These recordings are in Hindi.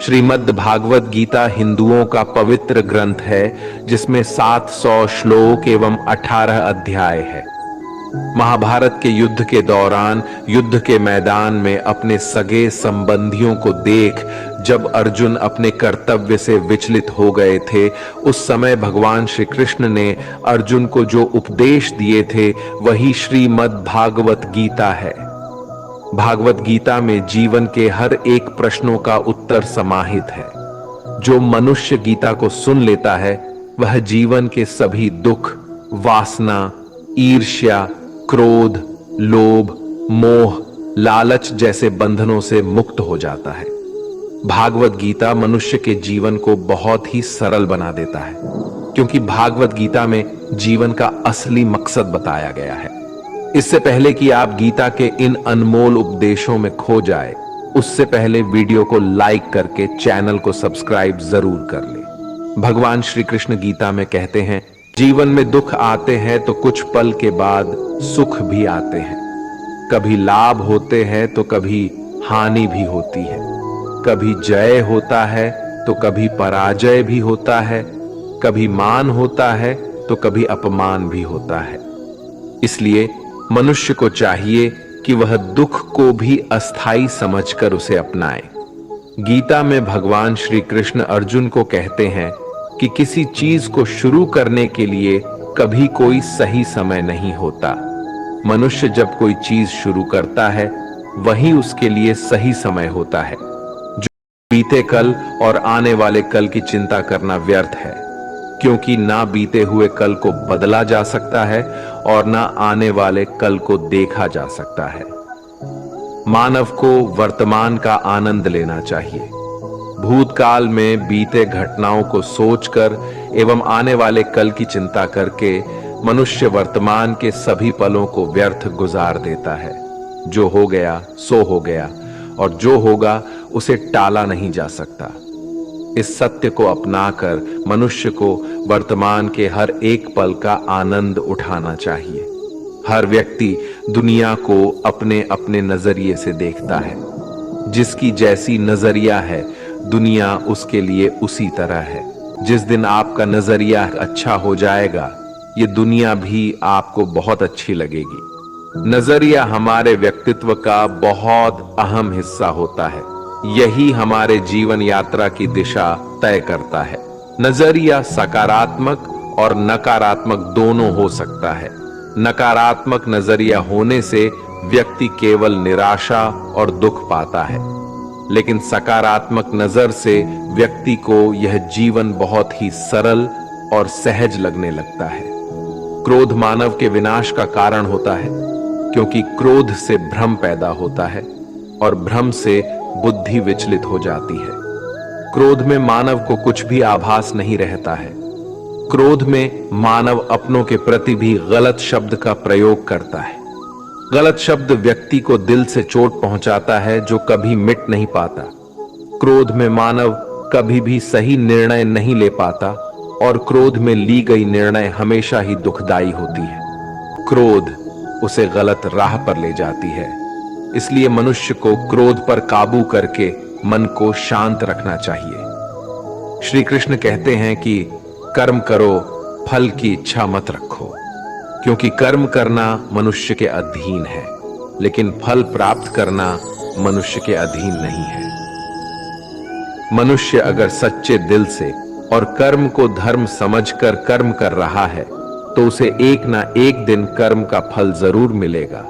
श्रीमद् भागवत गीता हिंदुओं का पवित्र ग्रंथ है, जिसमें 700 श्लोक एवं 18 अध्याय है। महाभारत के युद्ध के दौरान युद्ध के मैदान में अपने सगे संबंधियों को देख जब अर्जुन अपने कर्तव्य से विचलित हो गए थे, उस समय भगवान श्री कृष्ण ने अर्जुन को जो उपदेश दिए थे वही श्रीमद् भागवत गीता है। भागवत गीता में जीवन के हर एक प्रश्नों का उत्तर समाहित है। जो मनुष्य गीता को सुन लेता है वह जीवन के सभी दुख, वासना, ईर्ष्या, क्रोध, लोभ, मोह, लालच जैसे बंधनों से मुक्त हो जाता है। भागवत गीता मनुष्य के जीवन को बहुत ही सरल बना देता है, क्योंकि भागवत गीता में जीवन का असली मकसद बताया गया है। इससे पहले कि आप गीता के इन अनमोल उपदेशों में खो जाए, उससे पहले वीडियो को लाइक करके चैनल को सब्सक्राइब जरूर कर ले। भगवान श्री कृष्ण गीता में कहते हैं, जीवन में दुख आते हैं तो कुछ पल के बाद सुख भी आते हैं। कभी लाभ होते हैं तो कभी हानि भी होती है। कभी जय होता है तो कभी पराजय भी होता है। कभी मान होता है तो कभी अपमान भी होता है। इसलिए मनुष्य को चाहिए कि वह दुख को भी अस्थाई समझकर उसे अपनाए। गीता में भगवान श्री कृष्ण अर्जुन को कहते हैं कि किसी चीज को शुरू करने के लिए कभी कोई सही समय नहीं होता। मनुष्य जब कोई चीज शुरू करता है वही उसके लिए सही समय होता है। जो बीते कल और आने वाले कल की चिंता करना व्यर्थ है, क्योंकि ना बीते हुए कल को बदला जा सकता है और ना आने वाले कल को देखा जा सकता है। मानव को वर्तमान का आनंद लेना चाहिए। भूतकाल में बीते घटनाओं को सोचकर एवं आने वाले कल की चिंता करके मनुष्य वर्तमान के सभी पलों को व्यर्थ गुजार देता है। जो हो गया सो हो गया, और जो होगा उसे टाला नहीं जा सकता। इस सत्य को अपनाकर मनुष्य को वर्तमान के हर एक पल का आनंद उठाना चाहिए। हर व्यक्ति दुनिया को अपने अपने नजरिए से देखता है। जिसकी जैसी नजरिया है, दुनिया उसके लिए उसी तरह है। जिस दिन आपका नजरिया अच्छा हो जाएगा, ये दुनिया भी आपको बहुत अच्छी लगेगी। नजरिया हमारे व्यक्तित्व का बहुत अहम हिस्सा होता है। यही हमारे जीवन यात्रा की दिशा तय करता है। नजरिया सकारात्मक और नकारात्मक दोनों हो सकता है। नकारात्मक नजरिया होने से व्यक्ति केवल निराशा और दुख पाता है, लेकिन सकारात्मक नजर से व्यक्ति को यह जीवन बहुत ही सरल और सहज लगने लगता है। क्रोध मानव के विनाश का कारण होता है, क्योंकि क्रोध से भ्रम पैदा होता है और भ्रम से बुद्धि विचलित हो जाती है। क्रोध में मानव को कुछ भी आभास नहीं रहता है। क्रोध में मानव अपनों के प्रति भी गलत शब्द का प्रयोग करता है। गलत शब्द व्यक्ति को दिल से चोट पहुंचाता है, जो कभी मिट नहीं पाता। क्रोध में मानव कभी भी सही निर्णय नहीं ले पाता और क्रोध में ली गई निर्णय हमेशा ही दुखदाई होती है। क्रोध उसे गलत राह पर ले जाती है। इसलिए मनुष्य को क्रोध पर काबू करके मन को शांत रखना चाहिए। श्री कृष्ण कहते हैं कि कर्म करो, फल की इच्छा मत रखो, क्योंकि कर्म करना मनुष्य के अधीन है, लेकिन फल प्राप्त करना मनुष्य के अधीन नहीं है। मनुष्य अगर सच्चे दिल से और कर्म को धर्म समझकर कर्म कर रहा है, तो उसे एक ना एक दिन कर्म का फल जरूर मिलेगा।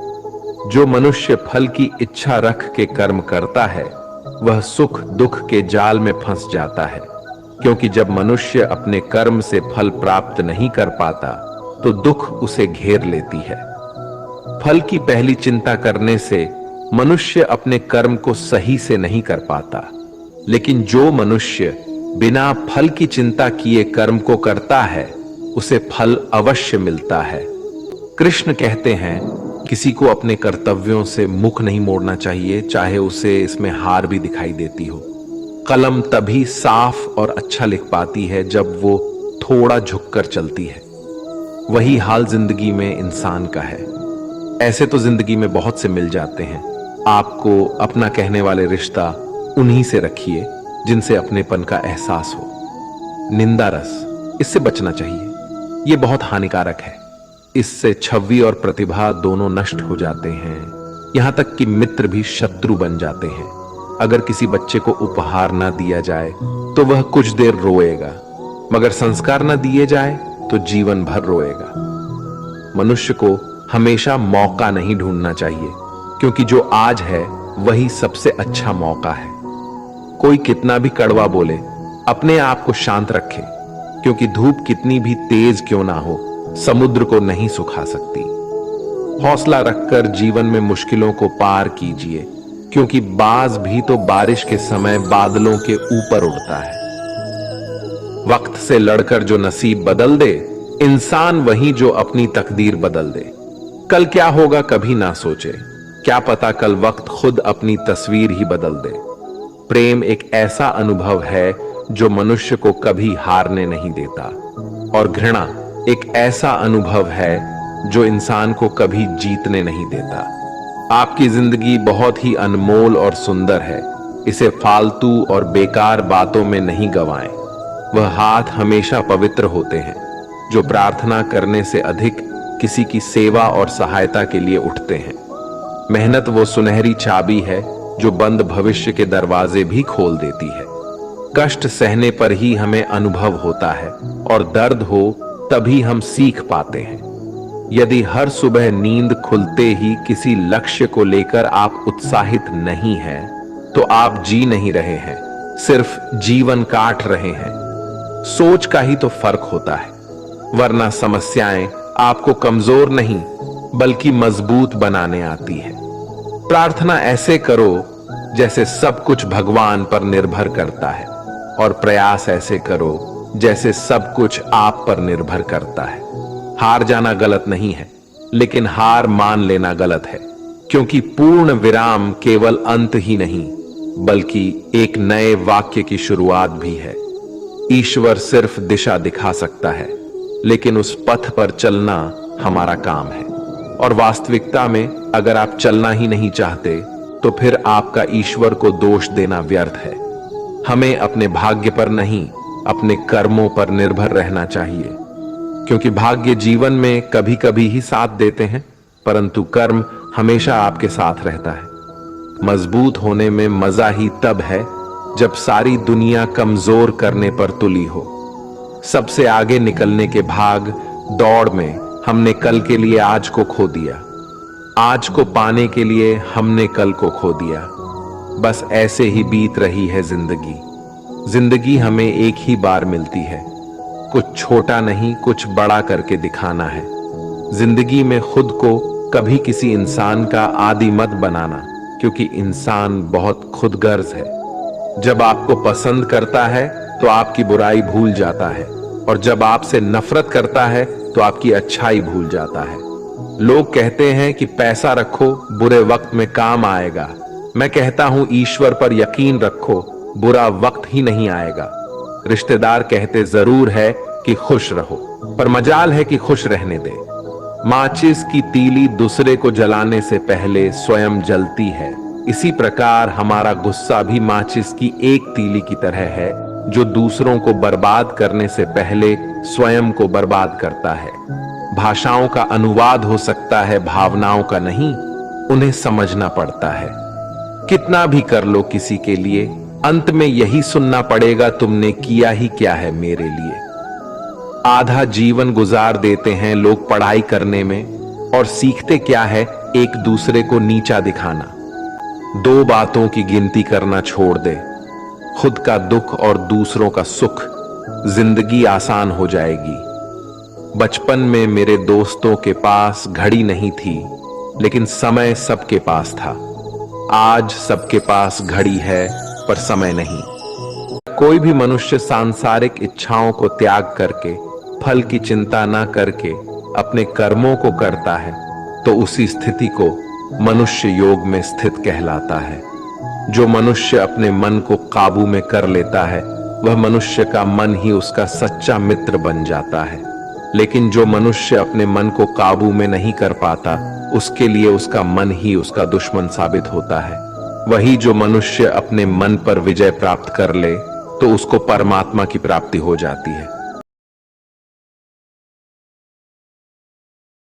जो मनुष्य फल की इच्छा रख के कर्म करता है, वह सुख दुख के जाल में फंस जाता है, क्योंकि जब मनुष्य अपने कर्म से फल प्राप्त नहीं कर पाता तो दुख उसे घेर लेती है। फल की पहली चिंता करने से मनुष्य अपने कर्म को सही से नहीं कर पाता, लेकिन जो मनुष्य बिना फल की चिंता किए कर्म को करता है, उसे फल अवश्य मिलता है। कृष्ण कहते हैं, किसी को अपने कर्तव्यों से मुख नहीं मोड़ना चाहिए, चाहे उसे इसमें हार भी दिखाई देती हो। कलम तभी साफ और अच्छा लिख पाती है जब वो थोड़ा झुककर चलती है। वही हाल जिंदगी में इंसान का है। ऐसे तो जिंदगी में बहुत से मिल जाते हैं। आपको अपना कहने वाले रिश्ता उन्हीं से रखिए जिनसे अपनेपन का एहसास हो। निंदा रस, इससे बचना चाहिए। यह बहुत हानिकारक है। इससे छवि और प्रतिभा दोनों नष्ट हो जाते हैं। यहां तक कि मित्र भी शत्रु बन जाते हैं। अगर किसी बच्चे को उपहार ना दिया जाए तो वह कुछ देर रोएगा, मगर संस्कार ना दिए जाए तो जीवन भर रोएगा। मनुष्य को हमेशा मौका नहीं ढूंढना चाहिए, क्योंकि जो आज है वही सबसे अच्छा मौका है। कोई कितना भी कड़वा बोले, अपने आप को शांत रखे, क्योंकि धूप कितनी भी तेज क्यों ना हो, समुद्र को नहीं सुखा सकती। हौसला रखकर जीवन में मुश्किलों को पार कीजिए, क्योंकि बाज भी तो बारिश के समय बादलों के ऊपर उड़ता है। वक्त से लड़कर जो नसीब बदल दे, इंसान वही जो अपनी तकदीर बदल दे। कल क्या होगा कभी ना सोचे, क्या पता कल वक्त खुद अपनी तस्वीर ही बदल दे। प्रेम एक ऐसा अनुभव है जो मनुष्य को कभी हारने नहीं देता, और घृणा एक ऐसा अनुभव है जो इंसान को कभी जीतने नहीं देता। आपकी जिंदगी बहुत ही अनमोल और सुंदर है। इसे फालतू और बेकार बातों में नहीं गंवाएं। वह हाथ हमेशा पवित्र होते हैं जो प्रार्थना करने से अधिक किसी की सेवा और सहायता के लिए उठते हैं। मेहनत वो सुनहरी चाबी है जो बंद भविष्य के दरवाजे भी खोल देती है। कष्ट सहने पर ही हमें अनुभव होता है, और दर्द हो तभी हम सीख पाते हैं। यदि हर सुबह नींद खुलते ही किसी लक्ष्य को लेकर आप उत्साहित नहीं हैं, तो आप जी नहीं रहे हैं, सिर्फ जीवन काट रहे हैं। सोच का ही तो फर्क होता है, वरना समस्याएं आपको कमजोर नहीं बल्कि मजबूत बनाने आती है। प्रार्थना ऐसे करो जैसे सब कुछ भगवान पर निर्भर करता है, और प्रयास ऐसे करो जैसे सब कुछ आप पर निर्भर करता है। हार जाना गलत नहीं है, लेकिन हार मान लेना गलत है, क्योंकि पूर्ण विराम केवल अंत ही नहीं बल्कि एक नए वाक्य की शुरुआत भी है। ईश्वर सिर्फ दिशा दिखा सकता है, लेकिन उस पथ पर चलना हमारा काम है। और वास्तविकता में अगर आप चलना ही नहीं चाहते, तो फिर आपका ईश्वर को दोष देना व्यर्थ है। हमें अपने भाग्य पर नहीं, अपने कर्मों पर निर्भर रहना चाहिए, क्योंकि भाग्य जीवन में कभी कभी ही साथ देते हैं, परंतु कर्म हमेशा आपके साथ रहता है। मजबूत होने में मजा ही तब है जब सारी दुनिया कमजोर करने पर तुली हो। सबसे आगे निकलने के भाग दौड़ में हमने कल के लिए आज को खो दिया, आज को पाने के लिए हमने कल को खो दिया। बस ऐसे ही बीत रही है जिंदगी। जिंदगी हमें एक ही बार मिलती है। कुछ छोटा नहीं, कुछ बड़ा करके दिखाना है। जिंदगी में खुद को कभी किसी इंसान का आदी मत बनाना, क्योंकि इंसान बहुत खुदगर्ज है। जब आपको पसंद करता है तो आपकी बुराई भूल जाता है, और जब आपसे नफरत करता है तो आपकी अच्छाई भूल जाता है। लोग कहते हैं कि पैसा रखो, बुरे वक्त में काम आएगा। मैं कहता हूं ईश्वर पर यकीन रखो, बुरा वक्त ही नहीं आएगा। रिश्तेदार कहते जरूर है कि खुश रहो, पर मजाल है कि खुश रहने दे। माचिस की तीली दूसरे को जलाने से पहले स्वयं जलती है। इसी प्रकार हमारा गुस्सा भी माचिस की एक तीली की तरह है, जो दूसरों को बर्बाद करने से पहले स्वयं को बर्बाद करता है। भाषाओं का अनुवाद हो सकता है, भावनाओं का नहीं। उन्हें समझना पड़ता है। कितना भी कर लो किसी के लिए, अंत में यही सुनना पड़ेगा, तुमने किया ही क्या है मेरे लिए। आधा जीवन गुजार देते हैं लोग पढ़ाई करने में, और सीखते क्या है, एक दूसरे को नीचा दिखाना। दो बातों की गिनती करना छोड़ दे, खुद का दुख और दूसरों का सुख। जिंदगी आसान हो जाएगी। बचपन में मेरे दोस्तों के पास घड़ी नहीं थी, लेकिन समय सबके पास था। आज सबके पास घड़ी है, पर समय नहीं। कोई भी मनुष्य सांसारिक इच्छाओं को त्याग करके, फल की चिंता ना करके अपने कर्मों को करता है, तो उसी स्थिति को मनुष्य योग में स्थित कहलाता है। जो मनुष्य अपने मन को काबू में कर लेता है, वह मनुष्य का मन ही उसका सच्चा मित्र बन जाता है। लेकिन जो मनुष्य अपने मन को काबू में नहीं कर पाता, उसके लिए उसका मन ही उसका दुश्मन साबित होता है। वही जो मनुष्य अपने मन पर विजय प्राप्त कर ले तो उसको परमात्मा की प्राप्ति हो जाती है।